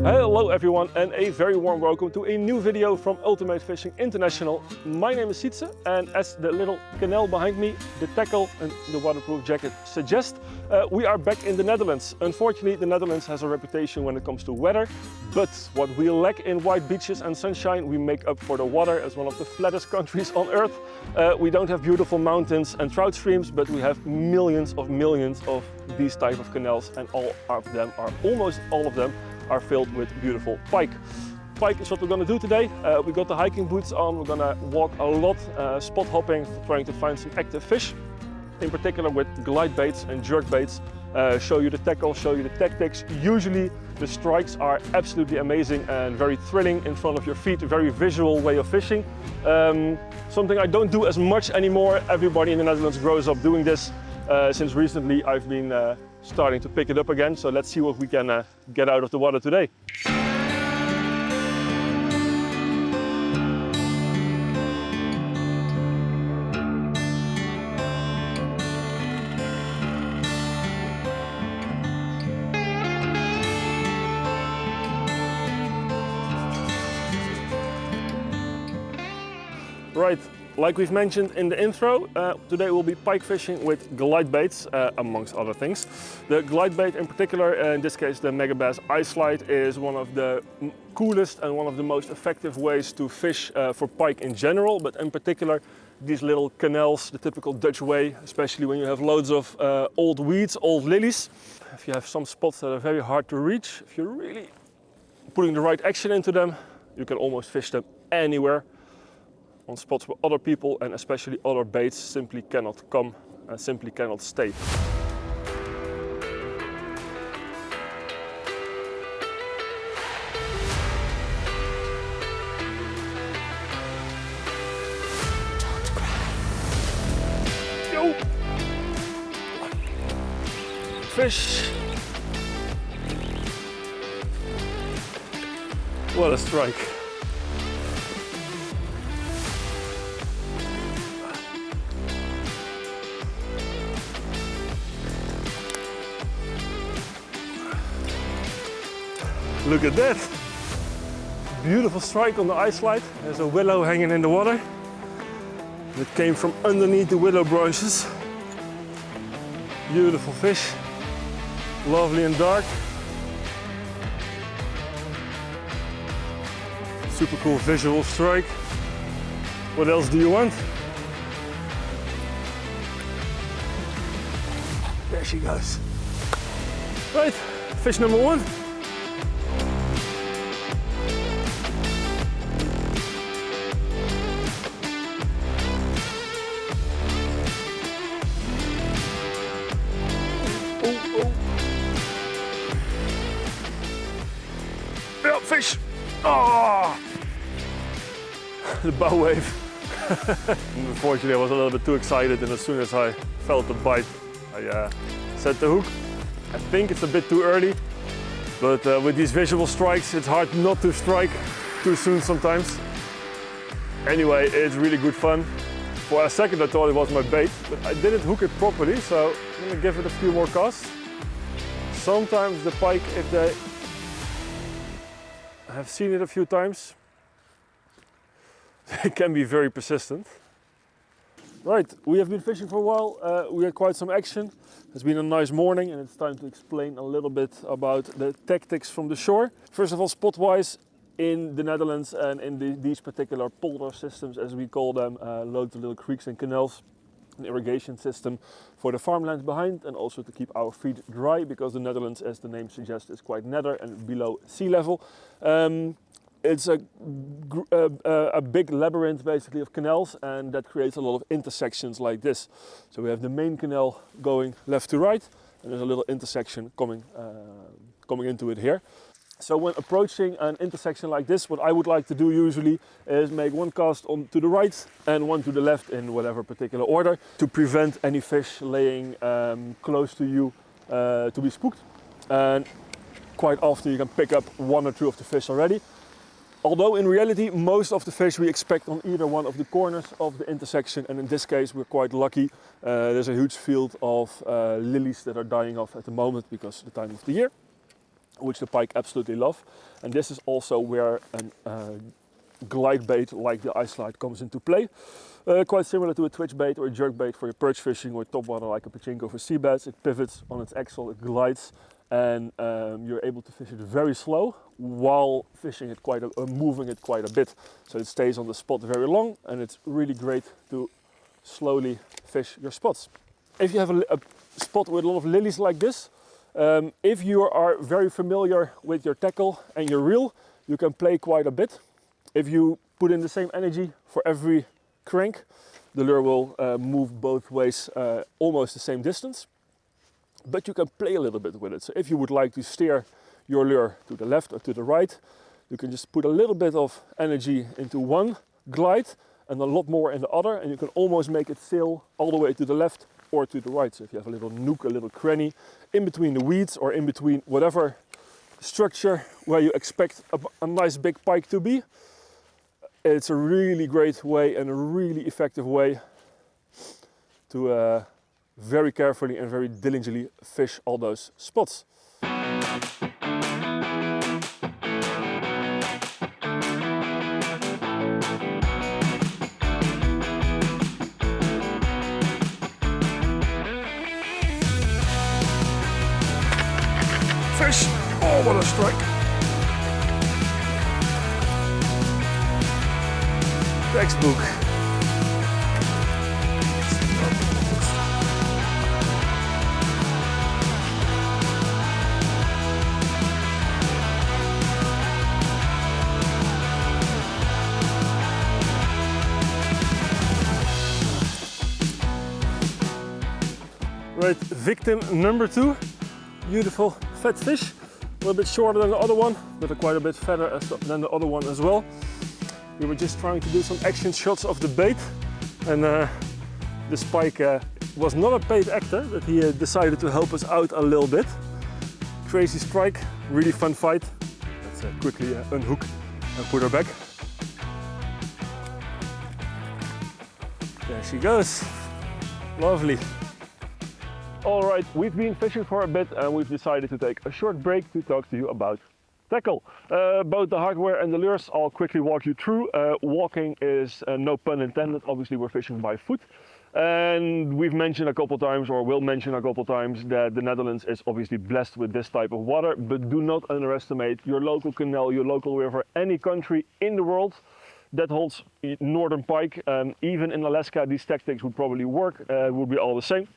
Hello everyone and a very warm welcome to a new video from Ultimate Fishing International. My name is Sietze, and as the little canal behind me, the tackle and the waterproof jacket suggest, we are back in the Netherlands. Unfortunately, the Netherlands has a reputation when it comes to weather, but what we lack in white beaches and sunshine, we make up for the water as one of the flattest countries on earth. We don't have beautiful mountains and trout streams, but we have millions of these type of canals, and almost all of them are filled with beautiful pike. Pike is what we're going to do today. We got the hiking boots on, we're going to walk a lot, spot hopping, trying to find some active fish, in particular with glide baits and jerk baits. Show you the tackle, show you the tactics. Usually the strikes are absolutely amazing and very thrilling in front of your feet, a very visual way of fishing. Something I don't do as much anymore. Everybody in the Netherlands grows up doing this. Since recently I've been starting to pick it up again, so let's see what we can get out of the water today. Right. Like we've mentioned in the intro, today we'll be pike fishing with glide baits, amongst other things. The glide bait in particular, in this case the Megabass I-Slide, is one of the coolest and one of the most effective ways to fish for pike in general, but in particular these little canals, the typical Dutch way, especially when you have loads of old weeds, old lilies. If you have some spots that are very hard to reach, if you're really putting the right action into them, you can almost fish them anywhere. On spots where other people and especially other baits simply cannot come and simply cannot stay. Yo! Fish! What a strike! Look at that! Beautiful strike on the I-Slide. There's a willow hanging in the water. It came from underneath the willow branches. Beautiful fish. Lovely and dark. Super cool visual strike. What else do you want? There she goes. Right, fish number one. Yeah, fish! Oh! The bow wave. Unfortunately, I was a little bit too excited, and as soon as I felt the bite, I set the hook. I think it's a bit too early, but with these visual strikes, it's hard not to strike too soon sometimes. Anyway, it's really good fun. For a second, I thought it was my bait, but I didn't hook it properly, so I'm gonna give it a few more casts. Sometimes the pike, if they have seen it a few times, they can be very persistent. Right, we have been fishing for a while, we had quite some action. It's been a nice morning and it's time to explain a little bit about the tactics from the shore. First of all, spot-wise, in the Netherlands and in these particular polder systems, as we call them, loads of little creeks and canals, an irrigation system for the farmlands behind, and also to keep our feet dry, because the Netherlands, as the name suggests, is quite nether and below sea level. It's a big labyrinth basically of canals, and that creates a lot of intersections like this. So we have the main canal going left to right, and there's a little intersection coming into it here. So when approaching an intersection like this, what I would like to do usually is make one cast on to the right and one to the left in whatever particular order, to prevent any fish laying close to you to be spooked, and quite often you can pick up 1 or 2 of the fish already. Although in reality most of the fish we expect on either one of the corners of the intersection, and in this case we're quite lucky. There's a huge field of lilies that are dying off at the moment because of the time of the year, which the pike absolutely love. And this is also where a glide bait like the I-Slide comes into play. Quite similar to a twitch bait or a jerk bait for your perch fishing or top water like a pachinko for sea bass. It pivots on its axle, it glides, and you're able to fish it very slow while fishing it moving it quite a bit. So it stays on the spot very long, and it's really great to slowly fish your spots. If you have a spot with a lot of lilies like this, if you are very familiar with your tackle and your reel, you can play quite a bit. If you put in the same energy for every crank, the lure will move both ways almost the same distance. But you can play a little bit with it. So if you would like to steer your lure to the left or to the right, you can just put a little bit of energy into one glide and a lot more in the other, and you can almost make it sail all the way to the left or to the right. So if you have a little nook, a little cranny in between the weeds or in between whatever structure where you expect a nice big pike to be, it's a really great way and a really effective way to very carefully and very diligently fish all those spots. Fish! Oh, what a strike! Textbook. Right, victim number 2. Beautiful fat fish. A little bit shorter than the other one, but quite a bit fatter than the other one as well. We were just trying to do some action shots of the bait, and this pike was not a paid actor, but he decided to help us out a little bit. Crazy strike, really fun fight. Let's quickly unhook and put her back. There she goes. Lovely. All right, we've been fishing for a bit and we've decided to take a short break to talk to you about tackle. Both the hardware and the lures, I'll quickly walk you through. Walking is, no pun intended, obviously we're fishing by foot. And we've mentioned a couple times, or will mention a couple times, that the Netherlands is obviously blessed with this type of water, but do not underestimate your local canal, your local river, any country in the world that holds northern pike. Even in Alaska, these tactics would probably work, would be all the same.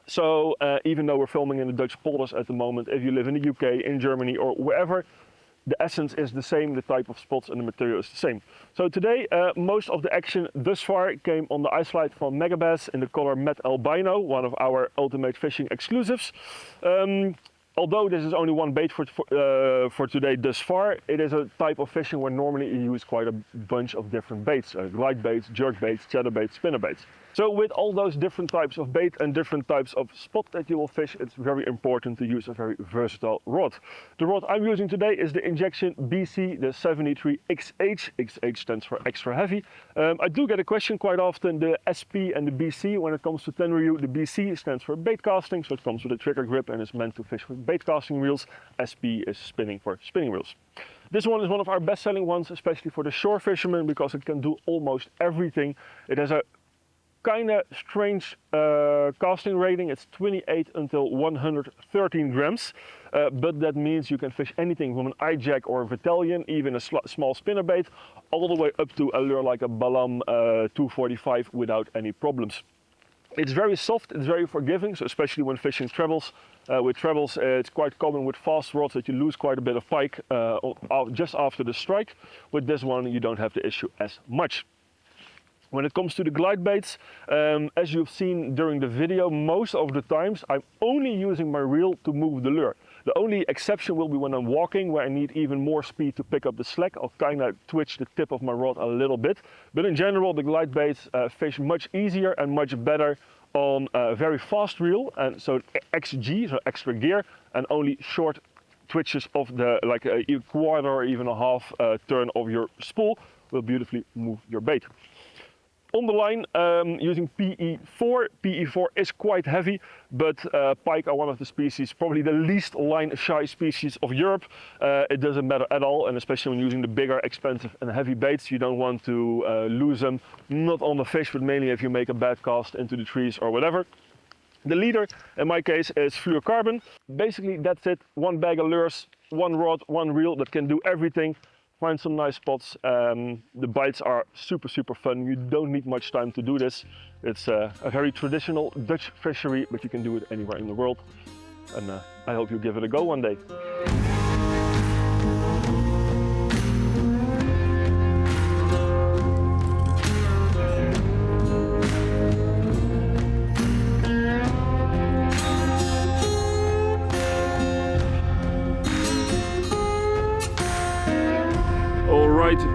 So even though we're filming in the Dutch polders at the moment, if you live in the UK, in Germany or wherever, the essence is the same, the type of spots and the material is the same. So today most of the action thus far came on the I-Slide from Megabass in the color Matte Albino, one of our Ultimate Fishing exclusives. Although this is only one bait for today thus far, it is a type of fishing where normally you use quite a bunch of different baits, glide baits, jerk baits, chatter baits, spinner baits. So with all those different types of bait and different types of spot that you will fish, it's very important to use a very versatile rod. The rod I'm using today is the Injection BC, the 73XH. XH stands for extra heavy. I do get a question quite often, the SP and the BC. When it comes to Tenryu, the BC stands for bait casting, so it comes with a trigger grip and is meant to fish with bait casting reels. SP is spinning for spinning reels. This one is one of our best-selling ones, especially for the shore fishermen, because it can do almost everything. It has a kind of strange casting rating. It's 28 until 113 grams, but that means you can fish anything from an eye-jack or a Vitalian, even a small spinnerbait, all the way up to a lure like a Balam 245 without any problems. It's very soft, it's very forgiving, so especially when fishing trebles. With trebles, it's quite common with fast rods that you lose quite a bit of pike just after the strike. With this one, you don't have the issue as much. When it comes to the glide baits, as you've seen during the video, most of the times I'm only using my reel to move the lure. The only exception will be when I'm walking, where I need even more speed to pick up the slack. I'll kind of twitch the tip of my rod a little bit. But in general, the glide baits fish much easier and much better on a very fast reel, and so XG, so extra gear, and only short twitches of the like a quarter or even a half turn of your spool will beautifully move your bait. On the line, using PE4. PE4 is quite heavy, but pike are one of the species, probably the least line-shy species of Europe. It doesn't matter at all, and especially when using the bigger, expensive and heavy baits, you don't want to lose them, not on the fish, but mainly if you make a bad cast into the trees or whatever. The leader, in my case, is fluorocarbon. Basically, that's it. One bag of lures, one rod, one reel that can do everything. Find some nice spots. The bites are super fun. You don't need much time to do this. It's a very traditional Dutch fishery, but you can do it anywhere in the world. And I hope you give it a go one day.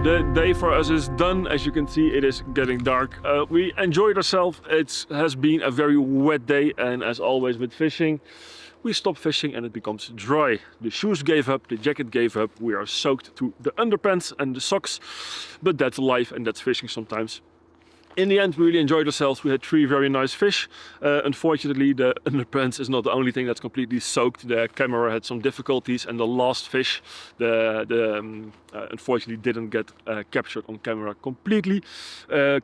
The day for us is done. As you can see, it is getting dark. We enjoyed ourselves. It has been a very wet day, and as always with fishing, we stop fishing and it becomes dry. The shoes gave up, the jacket gave up, we are soaked to the underpants and the socks, but that's life and that's fishing sometimes. In the end, we really enjoyed ourselves. We had 3 very nice fish. Unfortunately, the underpants is not the only thing that's completely soaked. The camera had some difficulties, and the last fish, unfortunately didn't get captured on camera completely.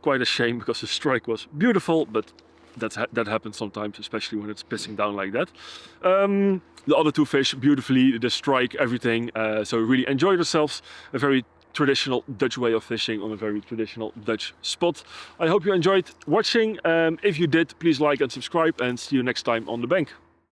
Quite a shame, because the strike was beautiful, but that happens sometimes, especially when it's pissing down like that. The other 2 fish, beautifully, the strike, everything. So we really enjoyed ourselves. A very traditional Dutch way of fishing on a very traditional Dutch spot. I hope you enjoyed watching. If you did, please like and subscribe, and see you next time on the bank.